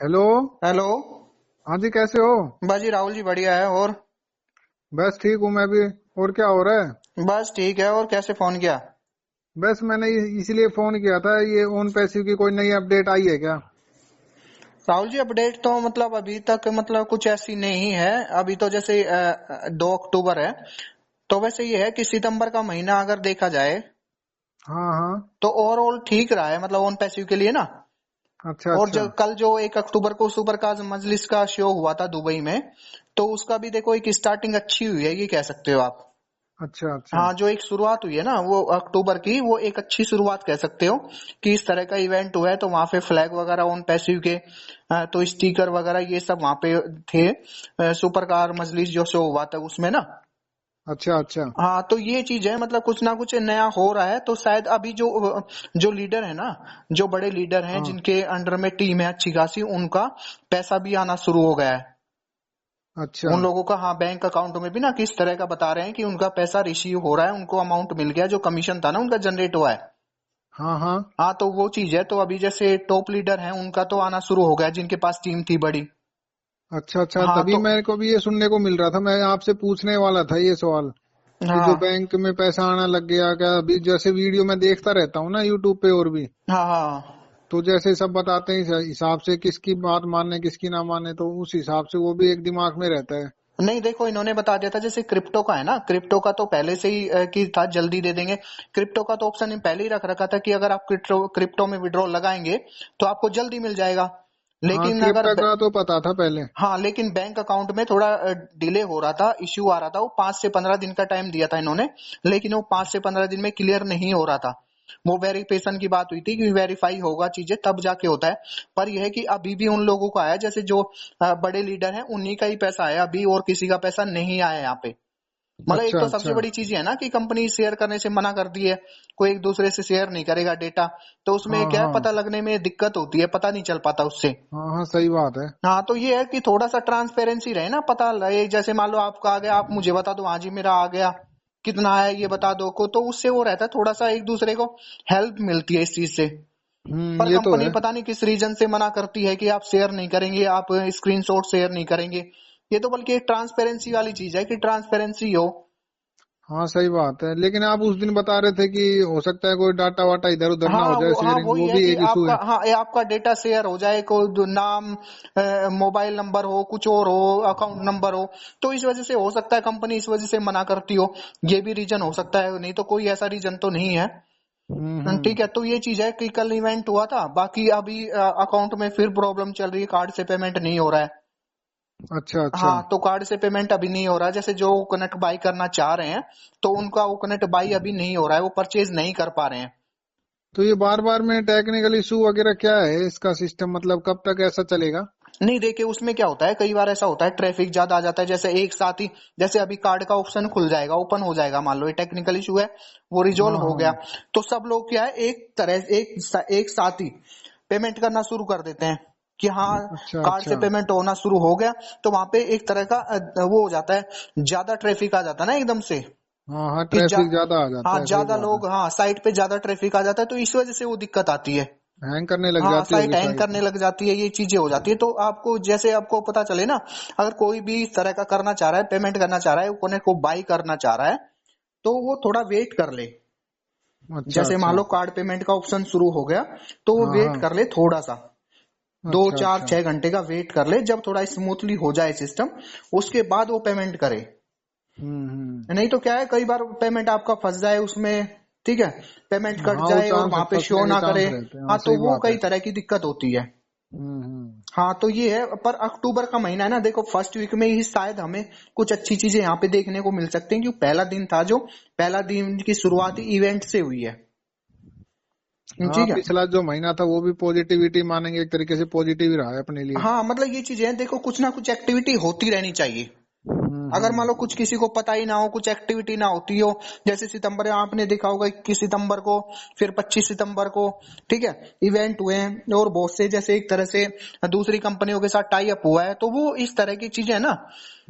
Hello. Hello. हाँ जी, कैसे हो? बस जी राहुल जी बढ़िया है। और बस ठीक हूँ मैं भी। और क्या हो रहा है? बस ठीक है। और कैसे फोन किया? बस मैंने इसीलिए फोन किया था, ये ओन पैसिव की कोई नई अपडेट आई है क्या? राहुल जी अपडेट तो मतलब अभी तक मतलब कुछ ऐसी नहीं है। अभी तो जैसे 2 अक्टूबर है। तो वैसे ये है कि सितंबर का महीना अगर देखा जाए हाँ हाँ। तो ओवरऑल ठीक रहा है मतलब ऑन पैसिव के लिए ना। अच्छा और अच्छा। जो कल जो 1 अक्टूबर को सुपर काज मजलिस का शो हुआ था दुबई में, तो उसका भी देखो एक स्टार्टिंग अच्छी हुई है, ये कह सकते हो आप। अच्छा अच्छा। हाँ, जो एक शुरुआत हुई है ना वो अक्टूबर की, वो एक अच्छी शुरुआत कह सकते हो कि इस तरह का इवेंट हुआ है। तो वहां पे फ्लैग वगैरह ऑन पैसिव के तो स्टिकर वगैरह ये सब वहां पे थे। सुपर कार मजलिस जो शो हुआ था उसमें ना। अच्छा अच्छा। हाँ, तो ये चीज है मतलब कुछ ना कुछ नया हो रहा है। तो शायद अभी जो जो लीडर है ना, जो बड़े लीडर हैं हाँ। जिनके अंडर में टीम है अच्छी खासी, उनका पैसा भी आना शुरू हो गया है। अच्छा। उन लोगों का हाँ बैंक अकाउंट में भी ना किस तरह का बता रहे हैं कि उनका पैसा रिसीव हो रहा है, उनको अमाउंट मिल गया, जो कमीशन था ना उनका जनरेट हुआ है। हाँ हाँ। हाँ, तो वो चीज है। तो अभी जैसे टॉप लीडर हैं उनका तो आना शुरू हो गया जिनके पास टीम थी बड़ी। अच्छा अच्छा, हाँ तभी तो मेरे को भी ये सुनने को मिल रहा था, मैं आपसे पूछने वाला था ये सवाल कि जो हाँ बैंक में पैसा आना लग गया क्या? अभी जैसे वीडियो में देखता रहता हूँ ना यूट्यूब पे और भी, हाँ हाँ। तो जैसे सब बताते हैं इस हिसाब से किसकी बात माने किसकी ना माने, तो उस हिसाब से वो भी एक दिमाग में रहता है। नहीं देखो, इन्होंने बता दिया था जैसे क्रिप्टो का है ना, क्रिप्टो का तो पहले से ही कि था जल्दी दे देंगे। क्रिप्टो का तो ऑप्शन इन पहले ही रख रखा था कि अगर आप क्रिप्टो क्रिप्टो में विड्रॉल लगाएंगे तो आपको जल्दी मिल जाएगा। हाँ, लेकिन अगर क्रिप्टा का तो पता था पहले। हाँ, लेकिन बैंक अकाउंट में थोड़ा डिले हो रहा था, इश्यू आ रहा था। वो 5 से 15 दिन का टाइम दिया था इन्होंने, लेकिन वो 5 से 15 दिन में क्लियर नहीं हो रहा था। वो वेरिफिकेशन की बात हुई थी कि वेरीफाई होगा चीजें तब जाके होता है। पर यह है कि अभी भी उन लोगों का आया, जैसे जो बड़े लीडर हैं उन्हीं का ही पैसा आया अभी, और किसी का पैसा नहीं आया यहाँ पे। मतलब एक अच्छा तो सबसे अच्छा। बड़ी चीज ये है ना कि कंपनी शेयर करने से मना कर दी है। कोई एक दूसरे से शेयर नहीं करेगा डेटा। तो उसमें हाँ क्या है, हाँ। पता लगने में दिक्कत होती है, पता नहीं चल पाता उससे। हाँ हाँ, सही बात है। हाँ, तो ये है कि थोड़ा सा ट्रांसपेरेंसी रहे ना, पता लगे। जैसे मान लो आपका आ गया, आप मुझे बता दो हाँ जी मेरा आ गया, कितना है ये बता दो को, तो उससे वो रहता है थोड़ा सा एक दूसरे को हेल्प मिलती है इस चीज से। पर ये तो कंपनी है। पता नहीं किस रीजन से मना करती है कि आप शेयर नहीं करेंगे, आप स्क्रीनशॉट शेयर नहीं करेंगे। ये तो बल्कि एक ट्रांसपेरेंसी वाली चीज है कि ट्रांसपेरेंसी हो। हाँ सही बात है, लेकिन आप उस दिन बता रहे थे कि हो सकता है कोई डाटा वाटा इधर उधर ना हो जाए, हाँ शेयरिंग, वही वो है भी कि एक इशू आपका है। हाँ ये आपका डेटा शेयर हो जाए, कोई नाम मोबाइल नंबर हो, कुछ और हो, अकाउंट नंबर हो। तो इस वजह से हो सकता है कंपनी इस वजह से मना करती हो। ये भी रीजन हो सकता है, नहीं तो कोई ऐसा रीजन तो नहीं है। ठीक है, तो ये चीज है कि कल इवेंट हुआ था, बाकी अभी अकाउंट में फिर प्रॉब्लम चल रही है, कार्ड से पेमेंट नहीं हो रहा है। अच्छा अच्छा। हाँ, तो कार्ड से पेमेंट अभी नहीं हो रहा है। जैसे जो कनेक्ट बाई करना चाह रहे हैं तो उनका वो कनेक्ट बाई अभी नहीं हो रहा है, वो परचेज नहीं कर पा रहे हैं। तो ये बार बार में टेक्निकल इशू वगैरह क्या है इसका सिस्टम, मतलब कब तक ऐसा चलेगा? नहीं देखिए, उसमें क्या होता है, कई बार ऐसा होता है ट्रैफिक ज्यादा आ जाता है, जैसे एक साथ ही जैसे अभी कार्ड का ऑप्शन खुल जाएगा, ओपन हो जाएगा, मान लो ये टेक्निकल इशू है, वो रिजोल्व हाँ हो गया। हाँ। तो सब लोग क्या है, एक साथ ही पेमेंट करना शुरू कर देते हैं कि हाँ अच्छा कार्ड से अच्छा। पेमेंट होना शुरू हो गया। तो वहां पे एक तरह का वो हो जाता है, ज्यादा ट्रैफिक आ जाता है ना एकदम से हाँ हाँ, कि ट्रैफिक ज्यादा आ जाता हाँ है, सही ज्यादा बात है। लोग, हाँ साइट पे ज्यादा ट्रैफिक आ जाता है, तो इस वजह से वो दिक्कत आती है। हैंग करने लग हाँ, जाती साइट होगी हैंग साइट। करने लग जाती है, ये चीजें हो जाती है। तो आपको जैसे आपको पता चले ना, अगर कोई भी इस तरह का करना चाह रहा है, पेमेंट करना चाह रहा है, कनेक्ट को बाई करना चाह रहा है, तो वो थोड़ा वेट कर ले। अच्छा जैसे मान अच्छा। लो कार्ड पेमेंट का ऑप्शन शुरू हो गया, तो वो हाँ वेट हाँ। कर ले थोड़ा सा, दो अच्छा चार अच्छा। 6 घंटे का वेट कर ले, जब थोड़ा स्मूथली हो जाए सिस्टम, उसके बाद वो पेमेंट करे। नहीं तो क्या है, कई बार पेमेंट आपका फंस जाए उसमें, ठीक है, पेमेंट कट हाँ, वो जाए और चांस वहां पे शो फंसने के ना करे। चांस रहते हैं, हाँ हाँ, तो सही वो बात कई है। तरह की दिक्कत होती है। हम्म। हाँ, तो ये है। पर अक्टूबर का महीना है ना, देखो फर्स्ट वीक में ही शायद हमें कुछ अच्छी चीजें यहाँ पे देखने को मिल सकती हैं, क्योंकि पहला दिन था, जो पहला दिन की शुरुआत इवेंट से हुई है। हाँ, ठीक है। पिछला जो महीना था वो भी पॉजिटिविटी मानेंगे, एक तरीके से पॉजिटिव ही रहा है अपने लिए। हाँ, मतलब ये चीजें हैं, देखो कुछ ना कुछ एक्टिविटी होती रहनी चाहिए। अगर मान लो हम्म। कुछ किसी को पता ही ना हो, कुछ एक्टिविटी ना होती हो, जैसे सितंबर में आपने देखा होगा 21 सितंबर को, फिर 25 सितंबर को, ठीक है, इवेंट हुए हैं, और बहुत से जैसे एक तरह से दूसरी कंपनियों के साथ टाई अप हुआ है, तो वो इस तरह की चीजें है ना।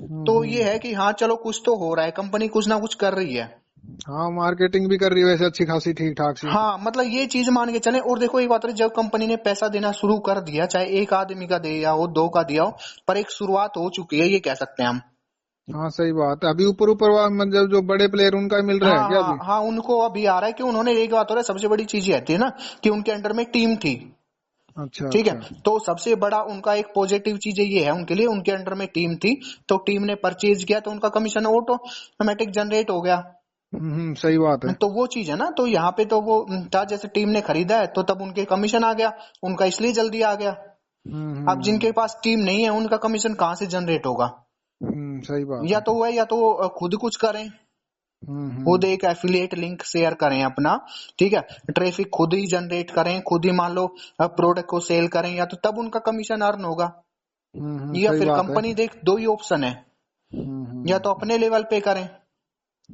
तो ये हम्म। है कि हाँ चलो कुछ तो हो रहा है, कंपनी कुछ ना कुछ कर रही है। हाँ, मार्केटिंग भी कर रही है वैसे अच्छी खासी, ठीक ठाक सी। हाँ मतलब ये चीज मान के चले। और देखो एक बात है, जब कंपनी ने पैसा देना शुरू कर दिया, चाहे एक आदमी का दे या हो, दो का दिया हो, पर एक शुरुआत हो चुकी है, ये कह सकते हैं हम। हाँ सही बात है, अभी ऊपर ऊपर मतलब जो बड़े प्लेयर उनका ही मिल रहा है हाँ क्या हाँ अभी? हाँ, उनको अभी आ रहा है कि उन्होंने, एक बात हो रहा है, सबसे बड़ी चीज ये आती है ना कि उनके अंडर में टीम थी। अच्छा ठीक है, अच्छा। तो सबसे बड़ा उनका एक पॉजिटिव चीज ये है उनके लिए, उनके अंडर में टीम थी, तो टीम ने परचेज किया, तो उनका कमीशन ऑटोमेटिक जनरेट हो गया। सही बात है। तो वो चीज है ना, तो यहाँ पे तो वो था, जैसे टीम ने खरीदा है तो तब उनके कमीशन आ गया, उनका इसलिए जल्दी आ गया। अब जिनके हम्म। पास टीम नहीं है उनका कमीशन कहाँ से जनरेट होगा? सही बात या है। तो वो है, या तो वो खुद कुछ करें, खुद हम्म। एक एफिलिएट लिंक शेयर करें अपना। ठीक है, ट्रैफिक खुद ही जनरेट करें, खुद ही मान लो प्रोडक्ट को सेल करें, या तो तब उनका कमीशन अर्न होगा। या सही फिर बात है। कंपनी देख, दो ही ऑप्शन है, या तो हम्म। अपने लेवल पे करें।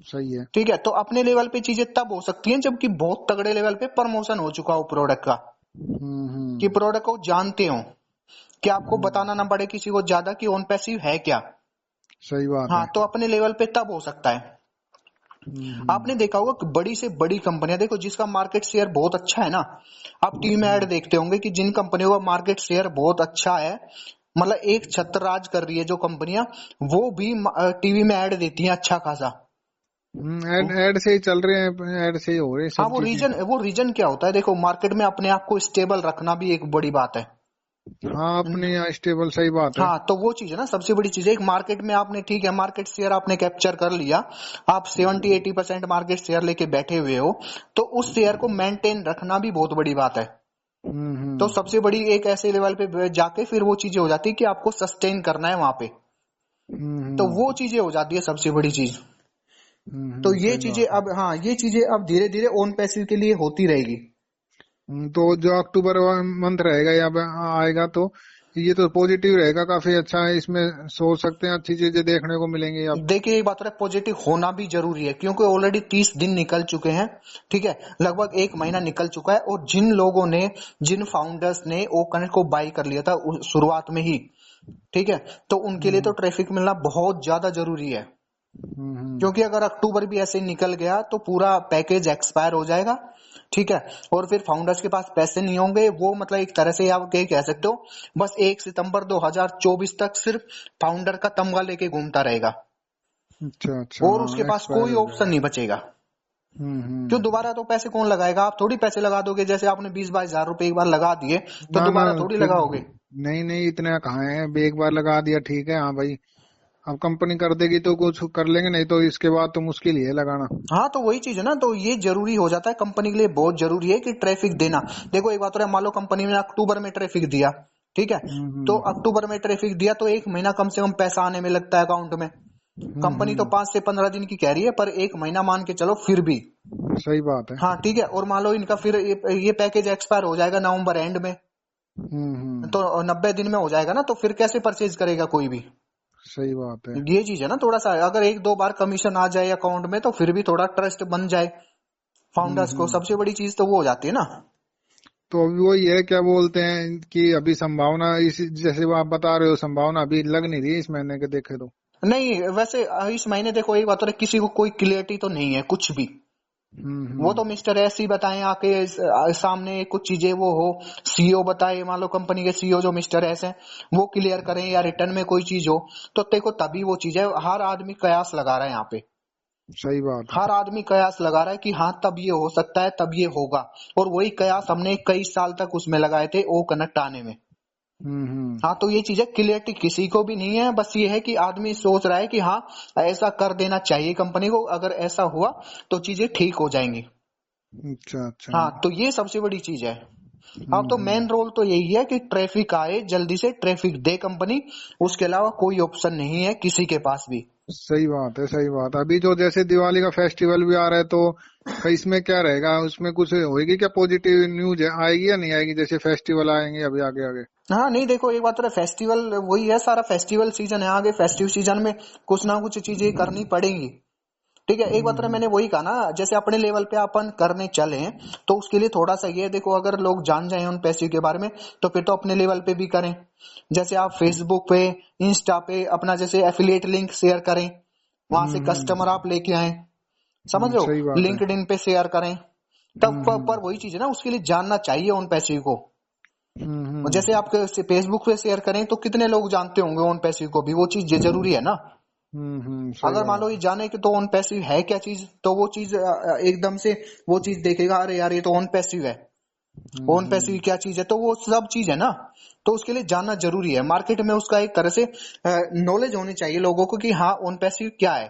सही है। ठीक है, तो अपने लेवल पे चीजें तब हो सकती हैं जबकि बहुत तगड़े लेवल पे प्रमोशन हो चुका हो प्रोडक्ट का, कि हम्म। प्रोडक्ट को जानते हो, कि आपको बताना ना पड़े किसी को ज्यादा कि ऑन पैसिव है क्या। सही बात हाँ, है। तो अपने लेवल पे तब हो सकता है। हम्म। आपने देखा होगा कि बड़ी से बड़ी कंपनियां देखो जिसका मार्केट शेयर बहुत अच्छा है ना, आप टीवी में ऐड हम्म। देखते होंगे कि जिन कंपनियों का मार्केट शेयर बहुत अच्छा है, मतलब एक छत्र राज कर रही है जो कंपनियां, वो भी टीवी में ऐड देती हैं अच्छा खासा। ऐड ऐड से ही चल रहे हैं, ऐड से ही हो रही है हाँ, सब चीजें। वो रीजन क्या होता है, देखो मार्केट में अपने आप को स्टेबल रखना भी एक बड़ी बात है। हाँ, अपने यहाँ स्टेबल, सही बात है। हाँ, तो वो चीज है ना, सबसे बड़ी चीज है, एक मार्केट में आपने, ठीक है, मार्केट शेयर आपने कैप्चर कर लिया, आप 70-80% मार्केट शेयर लेके बैठे हुए हो, तो उस शेयर को मेंटेन रखना भी बहुत बड़ी बात है। तो हम्म। सबसे बड़ी एक ऐसे लेवल पे जाके फिर वो चीजें हो जाती है कि आपको सस्टेन करना है वहां पे, तो वो हम्म। चीजें हो जाती है सबसे बड़ी चीज। तो ये सही चीजें बात है। अब, हाँ, ये चीजें अब धीरे धीरे ऑन पैसिव के लिए होती रहेगी। तो जो अक्टूबर मंथ रहेगा या आएगा, तो ये तो पॉजिटिव रहेगा, काफी अच्छा है, इसमें सोच सकते हैं अच्छी चीजें देखने को मिलेंगी अब। देखिए एक बात है, पॉजिटिव होना भी जरूरी है, क्योंकि ऑलरेडी 30 दिन निकल चुके हैं। ठीक है, लगभग एक महीना निकल चुका है, और जिन लोगों ने, जिन फाउंडर्स ने ओ कनेक्ट को बाई कर लिया था शुरुआत में ही, ठीक है, तो उनके लिए तो हम्म। ट्रैफिक मिलना बहुत ज्यादा जरूरी है। हम्म। क्योंकि अगर अक्टूबर भी ऐसे निकल गया तो पूरा पैकेज एक्सपायर हो जाएगा। ठीक है, और फिर फाउंडर्स के पास पैसे नहीं होंगे, वो मतलब एक तरह से आप क्या कह सकते हो, बस 1 सितंबर 2024 तक सिर्फ फाउंडर का तमगा लेके घूमता रहेगा, अच्छा अच्छा, और उसके हाँ, पास एक्सपायर कोई हो ऑप्शन जाएगा। नहीं बचेगा। क्यों, हम्म। दोबारा तो पैसे कौन लगाएगा? आप थोड़ी पैसे लगा दोगे, जैसे आपने 20-22 हजार रुपए एक बार लगा दिए तो ना ना, दोबारा थोड़ी फिर लगाओगे। नहीं नहीं, इतने कहाँ है, एक बार लगा दिया ठीक है, हाँ भाई, अब कंपनी कर देगी तो कुछ कर लेंगे, नहीं तो इसके बाद तो मुश्किल ही है लगाना। हाँ, तो वही चीज है ना, तो ये जरूरी हो जाता है कंपनी के लिए, बहुत जरूरी है कि ट्रैफिक देना। देखो एक बात हो रहा है, मान लो कंपनी ने अक्टूबर में ट्रैफिक दिया, ठीक है, तो हम्म। अक्टूबर में ट्रैफिक दिया तो एक महीना कम से कम पैसा आने में लगता है अकाउंट में। कंपनी तो हम्म। 5 से 15 दिन की कह रही है, पर एक महीना मान के चलो फिर भी। सही बात है। हाँ ठीक है, और मान लो इनका फिर ये पैकेज एक्सपायर हो जाएगा नवंबर एंड में, हम्म। तो 90 दिन में हो जाएगा ना, तो फिर कैसे परचेज करेगा कोई भी? सही बात है। ये चीज है ना, थोड़ा सा अगर एक दो बार कमीशन आ जाए अकाउंट में तो फिर भी थोड़ा ट्रस्ट बन जाए फाउंडर्स को, हम्म। सबसे बड़ी चीज तो वो हो जाती है ना। तो अभी वही है, क्या बोलते हैं कि अभी संभावना, इस जैसे वो आप बता रहे हो, संभावना अभी लग नहीं रही है इस महीने के देखे तो। नहीं वैसे इस महीने देखो एक बात हो रही है, किसी को कोई क्लियरिटी तो नहीं है कुछ भी। वो तो हम्म। मिस्टर एस ही बताएं आके सामने कुछ चीजें वो हो, सीईओ बताए, मान लो कंपनी के सीईओ जो मिस्टर एस हैं, वो क्लियर करें, या रिटर्न में कोई चीज हो, तो देखो तभी वो चीज है। हर आदमी कयास लगा रहा है यहाँ पे, सही बात है। हर आदमी कयास लगा रहा है कि हाँ तब ये हो सकता है, तब ये होगा, और वही कयास हमने कई साल तक उसमें लगाए थे ओ कनेक्ट आने में। हम्म। हाँ, तो ये चीज है, क्लियरिटी किसी को भी नहीं है, बस ये है कि आदमी सोच रहा है कि हाँ ऐसा कर देना चाहिए कंपनी को, अगर ऐसा हुआ तो चीजें ठीक हो जाएंगी। अच्छा अच्छा। हाँ, तो ये सबसे बड़ी चीज है। अब तो मेन हम्म। रोल तो यही है कि ट्रैफिक आए, जल्दी से ट्रैफिक दे कंपनी, उसके अलावा कोई ऑप्शन नहीं है किसी के पास भी। सही बात है, सही बात है। अभी जो जैसे दिवाली का फेस्टिवल भी आ रहा है, तो इसमें क्या रहेगा, उसमें कुछ होएगी क्या, पॉजिटिव न्यूज आएगी या नहीं आएगी, जैसे फेस्टिवल आएंगे अभी आगे आगे? हाँ नहीं, देखो एक बात तो है, फेस्टिवल वही है, सारा फेस्टिवल सीजन है, आगे फेस्टिव सीजन में कुछ ना कुछ चीजें करनी पड़ेंगी। ठीक है, एक बात तो हम्म। मैंने वही कहा ना, जैसे अपने लेवल पे अपन करने चले तो उसके लिए थोड़ा सा ये देखो, अगर लोग जान जाए उन पैसे के बारे में तो फिर तो अपने लेवल पे भी करें। जैसे आप फेसबुक पे, इंस्टा पे अपना जैसे एफिलिएट लिंक शेयर करें, वहां से हम्म। कस्टमर आप लेके आए। समझ रहे सही हो, बात है। लिंक्डइन पे शेयर करें तब पर वही चीज है ना, उसके लिए जानना चाहिए ओन पैसिव को। जैसे आप फेसबुक पे शेयर करें तो कितने लोग जानते होंगे ओन पैसिव को भी, वो चीज जरूरी है ना। सही अगर मान लो बात ये है। जाने कि तो ओन पैसिव है क्या चीज, तो वो चीज एकदम से वो चीज देखेगा, अरे यार ये तो ओन पैसिव है, ओन पैसिव क्या चीज है, तो वो सब चीज है ना। तो उसके लिए जानना जरूरी है, मार्केट में उसका एक तरह से नॉलेज होनी चाहिए लोगों को कि हाँ ओन पैसिव क्या है।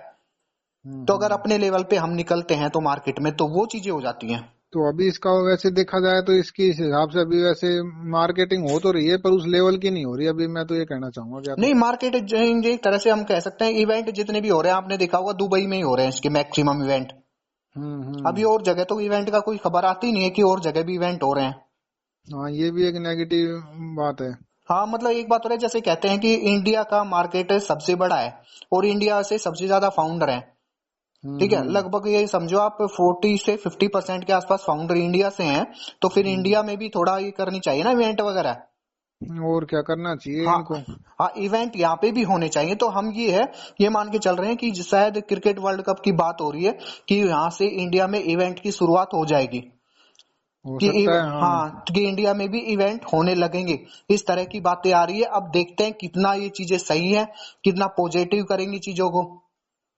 तो अगर अपने लेवल पे हम निकलते हैं तो मार्केट में तो वो चीजें हो जाती हैं। तो अभी इसका वैसे देखा जाए तो इसकी इस हिसाब से अभी वैसे मार्केटिंग हो तो रही है पर उस लेवल की नहीं हो रही अभी, मैं तो ये कहना चाहूंगा क्या तो। नहीं, मार्केट एक तरह से हम कह सकते हैं, इवेंट जितने भी हो रहे हैं आपने देखा होगा दुबई में ही हो रहे हैं इसके मैक्सिमम इवेंट। अभी हम्म। और जगह तो इवेंट का कोई खबर आती नहीं है कि और जगह भी इवेंट हो रहे हैं। हाँ ये भी एक नेगेटिव बात है। हाँ मतलब एक बात हो रहा है, जैसे कहते हैं कि इंडिया का मार्केट सबसे बड़ा है और इंडिया से सबसे ज्यादा फाउंडर हैं। ठीक है, हम्म। लगभग ये समझो आप 40 से 50% के आसपास फाउंडर इंडिया से हैं। तो फिर हम्म। इंडिया में भी थोड़ा ये करनी चाहिए ना इवेंट वगैरह। और क्या करना चाहिए हाँ इनको। हाँ, इवेंट यहाँ पे भी होने चाहिए। तो हम ये मान के चल रहे हैं कि शायद क्रिकेट वर्ल्ड कप की बात हो रही है कि यहाँ से इंडिया में इवेंट की शुरुआत हो जाएगी। हो कि सकता है हाँ। हाँ, कि इंडिया में भी इवेंट होने लगेंगे। इस तरह की बातें आ रही है, अब देखते हैं कितना ये चीजें सही है, कितना पॉजिटिव करेंगी चीजों को।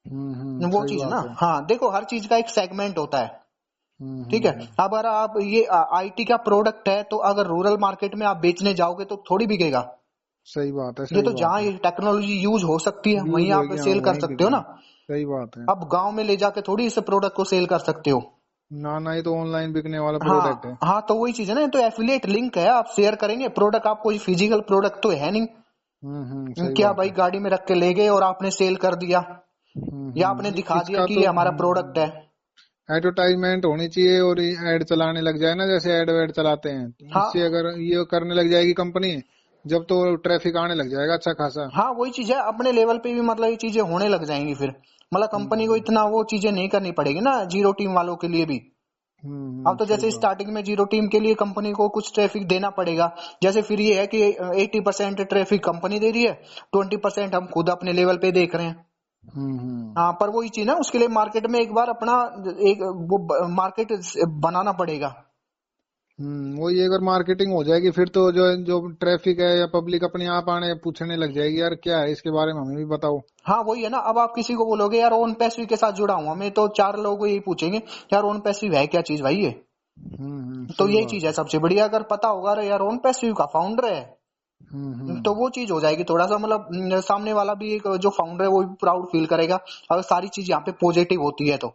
वो सही चीज है ना। बात है। हाँ देखो, हर चीज का एक सेगमेंट होता है। ठीक है, हम्म। अब अगर आप ये आईटी का प्रोडक्ट है तो अगर रूरल मार्केट में आप बेचने जाओगे तो थोड़ी बिकेगा। सही बात है। ये सही तो बात जहाँ है। ये टेक्नोलॉजी यूज हो सकती है यूज वहीं आप होगी हाँ सेल कर वहीं सकते हो ना। बिकेगी। सही बात है। अब गांव में ले जाके थोड़ी इस प्रोडक्ट को सेल कर सकते हो। ना ना ये तो ऑनलाइन बिकने वाला प्रोडक्ट है। हाँ हाँ, तो वही चीज है ना, तो एफिलिएट लिंक है, आप शेयर करेंगे प्रोडक्ट, आप कोई फिजिकल प्रोडक्ट तो है नहीं। सही क्या बात भाई है। गाड़ी में रख के ले गए और आपने सेल कर दिया, या आपने दिखा दिया इसका कि तो ये हमारा प्रोडक्ट है। एडवर्टाइजमेंट होनी चाहिए और एड चलाने लग जाए ना, जैसे एड वेड चलाते हैं इससे हाँ अगर ये करने लग जाएगी कंपनी, जब तो ट्रैफिक आने लग जाएगा अच्छा खासा। हाँ, वही चीज है, अपने लेवल पे भी मतलब ये चीजें होने लग जाएंगी फिर। मतलब कंपनी को हम्म। इतना वो चीजें नहीं करनी पड़ेगी ना जीरो टीम वालों के लिए भी। अब तो सही जैसे बात। स्टार्टिंग में जीरो टीम के लिए कंपनी को कुछ ट्रैफिक देना पड़ेगा। जैसे फिर ये है कि 80% ट्रैफिक कंपनी दे रही है, 20% हम खुद अपने लेवल पे देख रहे हैं। हम्म। हाँ, पर वही चीज ना, उसके लिए मार्केट में एक बार अपना एक वो मार्केट बनाना पड़ेगा। वही अगर मार्केटिंग हो जाएगी फिर तो जो जो ट्रैफिक है या पब्लिक अपने आप आने पूछने लग जाएगी यार क्या है इसके बारे में हमें भी बताओ। हाँ वही है ना, अब आप किसी को बोलोगे यार ओन पैसिव के साथ जुड़ा हूं मैं, तो 4 लोगों को यही पूछेंगे यार ओन पैसिव है क्या चीज भाई ये। तो सही यही चीज बात है है। सबसे बढ़िया, अगर पता होगा अरे यार ओन पैसिव का फाउंडर है, तो हम्म। वो चीज हो जाएगी थोड़ा सा, मतलब सामने वाला भी एक जो फाउंडर है वो भी प्राउड फील करेगा अगर सारी चीज यहाँ पे पॉजिटिव होती है तो।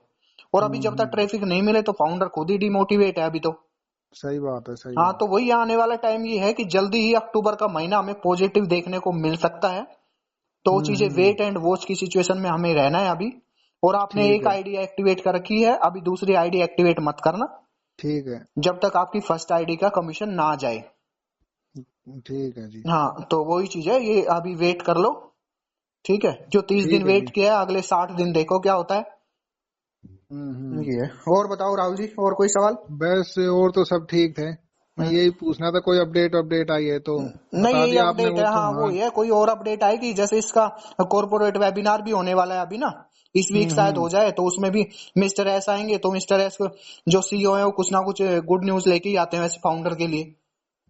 और अभी जब तक हम्म। ट्रैफिक नहीं मिले तो फाउंडर खुद ही डिमोटिवेट है अभी तो। सही बात है। सही हाँ, बात तो वही आने वाला टाइम ये है कि जल्दी ही अक्टूबर का महीना हमें पॉजिटिव देखने को मिल सकता है। तो है। वो चीजें वेट एंड वॉच की सिचुएशन में हमें रहना है अभी। और आपने ठीक एक है। आईडी एक्टिवेट कर रखी है, अभी दूसरी आईडी एक्टिवेट मत करना ठीक है। जब तक आपकी फर्स्ट आईडी का कमीशन ना आ जाए। ठीक है जी। हाँ, तो वही चीज है, ये अभी वेट कर लो। ठीक है, जो 30 दिन ठीक है वेट जी। किया है अगले 60 दिन देखो क्या होता है। हम्म। ये है। और बताओ राहुल जी, और कोई सवाल? बस और तो सब ठीक थे, मैं हम्म, यही पूछना था कोई अपडेट अपडेट आई है तो नहीं बता यही दिया आपने अपडेट है, वो तो हाँ वो हाँ। ही है, कोई और अपडेट आएगी जैसे इसका कॉर्पोरेट वेबिनार भी होने वाला है अभी ना, इस वीक शायद हम्म। हो जाए, तो उसमें भी मिस्टर एस आएंगे, तो मिस्टर एस जो सीईओ है वो कुछ ना कुछ गुड न्यूज लेके ही आते हैं वैसे फाउंडर के लिए।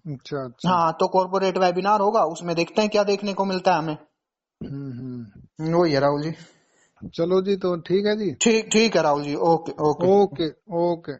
अच्छा अच्छा। हाँ, तो कॉर्पोरेट वेबिनार होगा, उसमें देखते हैं क्या देखने को मिलता है हमें। वही है राहुल जी। चलो जी तो ठीक है जी। ठीक ठीक है Rahul ji, okay okay. Okay. Okay.